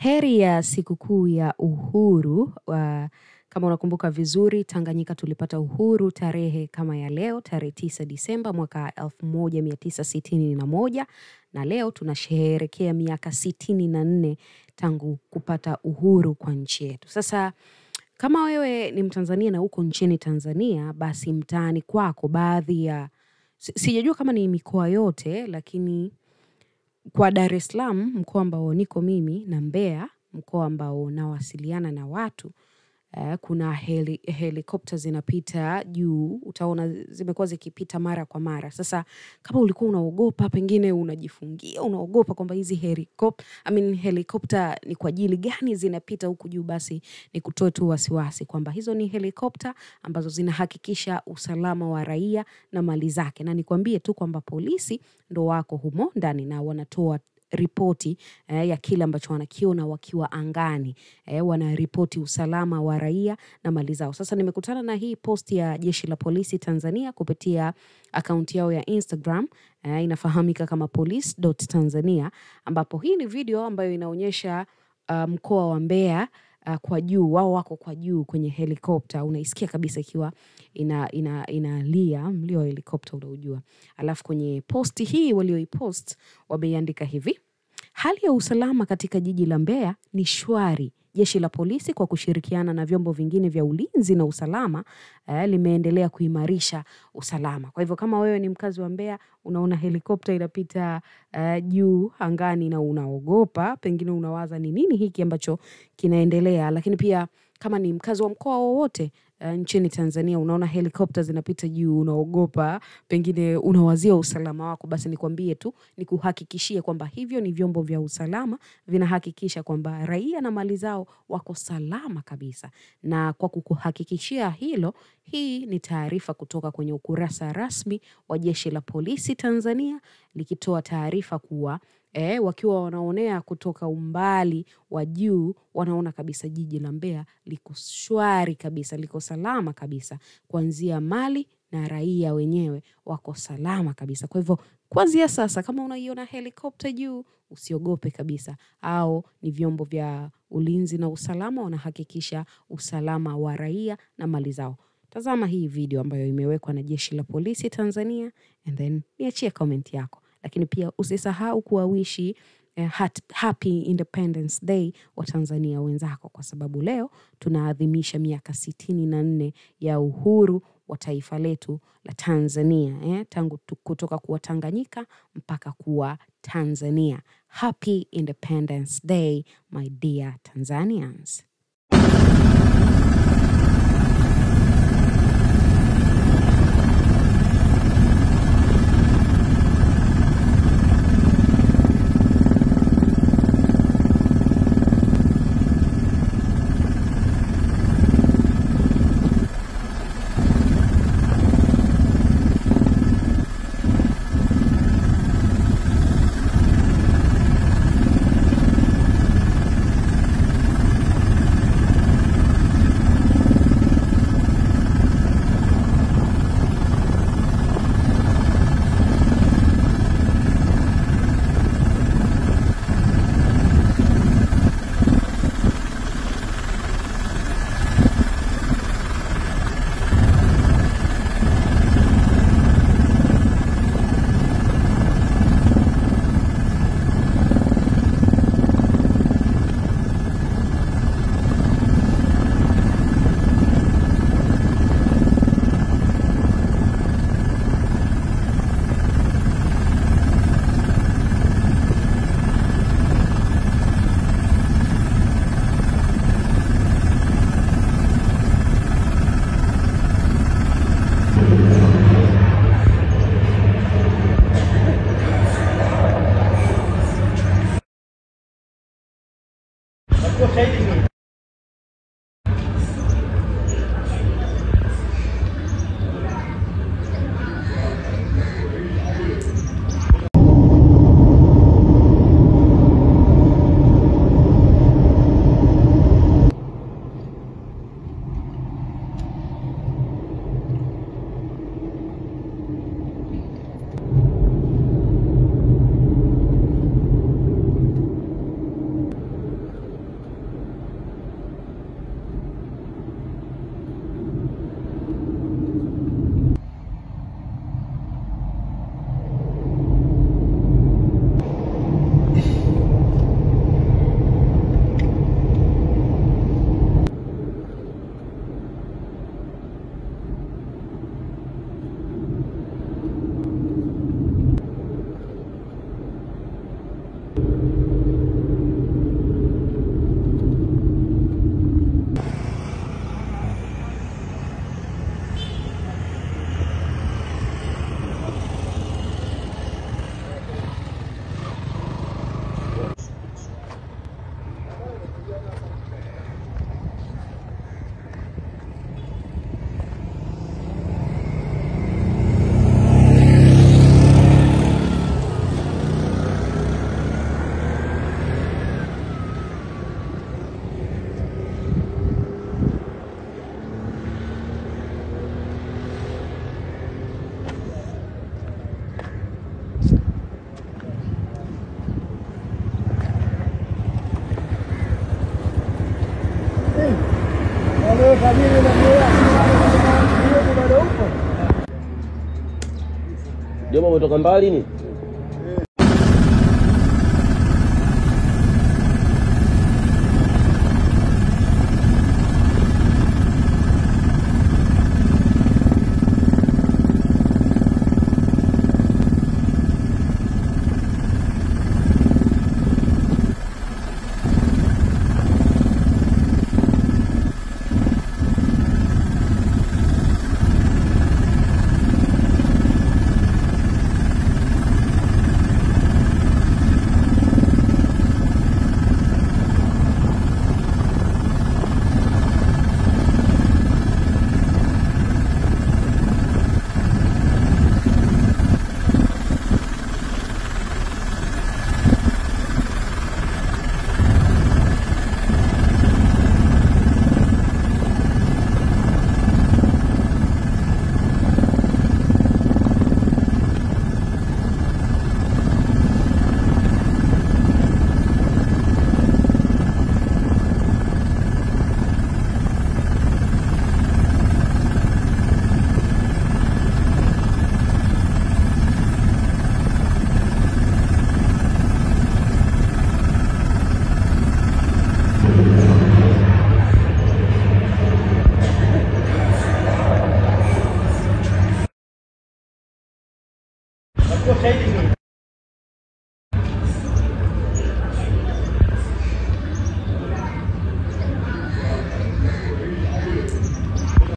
Heri ya sikukuu ya uhuru. Kama unakumbuka vizuri, Tanganyika tulipata uhuru tarehe kama ya leo, tarehe 9 Disemba mwaka 1961, na leo tunasherehekea miaka 64 tangu kupata uhuru kwa nchi yetu. Sasa kama wewe ni Mtanzania na uko nchini Tanzania, basi mtaani kwako baadhi ya sijajua kama ni mikoa yote, lakini kwa Dar es Salaam, mkoa ambao niko mimi, na Mbeya, mkoa ambao nawasiliana na watu, kuna helikopta zinapita juu, utaona zimekuwa zikipita mara kwa mara. Sasa kama ulikuwa unaogopa, pengine unajifungia, unaogopa kwamba hizi helikopta ni kwa ajili gani zinapita huku juu, basi ni kutoa tu wasiwasi kwamba hizo ni helikopta ambazo zinahakikisha usalama wa raia na mali zake. Na nikwambie tu kwamba polisi ndo wako humo ndani na wanatoa ripoti ya kile ambacho wanakiona wakiwa angani. Wanaripoti usalama wa raia na mali zao. Sasa nimekutana na hii post ya Jeshi la Polisi Tanzania kupitia akaunti yao ya Instagram, inafahamika kama police.tanzania, ambapo hii ni video ambayo inaonyesha mkoa wa Mbeya kwa juu, wao wako kwa juu kwenye helikopta, unaisikia kabisa ikiwa inalia mlio wa helikopta, unajua. Alafu kwenye posti hii walioipost wameandika hivi: hali ya usalama katika jiji la Mbeya ni shwari. Jeshi la polisi kwa kushirikiana na vyombo vingine vya ulinzi na usalama limeendelea kuimarisha usalama. Kwa hivyo kama wewe ni mkazi wa Mbeya, unaona helikopta inapita juu angani na unaogopa, pengine unawaza ni nini hiki ambacho kinaendelea. Lakini pia kama ni mkazi wa mkoa wowote nchini Tanzania, unaona helikopta zinapita juu, unaogopa, pengine unawazia usalama wako, basi nikwambie tu, nikuhakikishie kwamba hivyo ni vyombo vya usalama vinahakikisha kwamba raia na mali zao wako salama kabisa. Na kwa kukuhakikishia hilo, hii ni taarifa kutoka kwenye ukurasa rasmi wa Jeshi la Polisi Tanzania, likitoa taarifa kuwa wakiwa wanaonea kutoka umbali wa juu, wanaona kabisa jiji la Mbeya liko shwari kabisa, liko salama kabisa, kuanzia mali na raia wenyewe wako salama kabisa. Kwa hivyo kuanzia sasa kama unaiona helikopta juu, usiogope kabisa, au ni vyombo vya ulinzi na usalama wanahakikisha usalama wa raia na mali zao. Tazama hii video ambayo imewekwa na Jeshi la Polisi Tanzania, and then niachie comment yako. Lakini pia usisahau kuwawishi Happy Independence Day wa Tanzania wenzako, kwa sababu leo tunaadhimisha miaka 64 ya uhuru wa taifa letu la Tanzania, tangu kutoka kuwa Tanganyika mpaka kuwa Tanzania. Happy Independence Day, my dear Tanzanians. Dia mau motor kembali nih.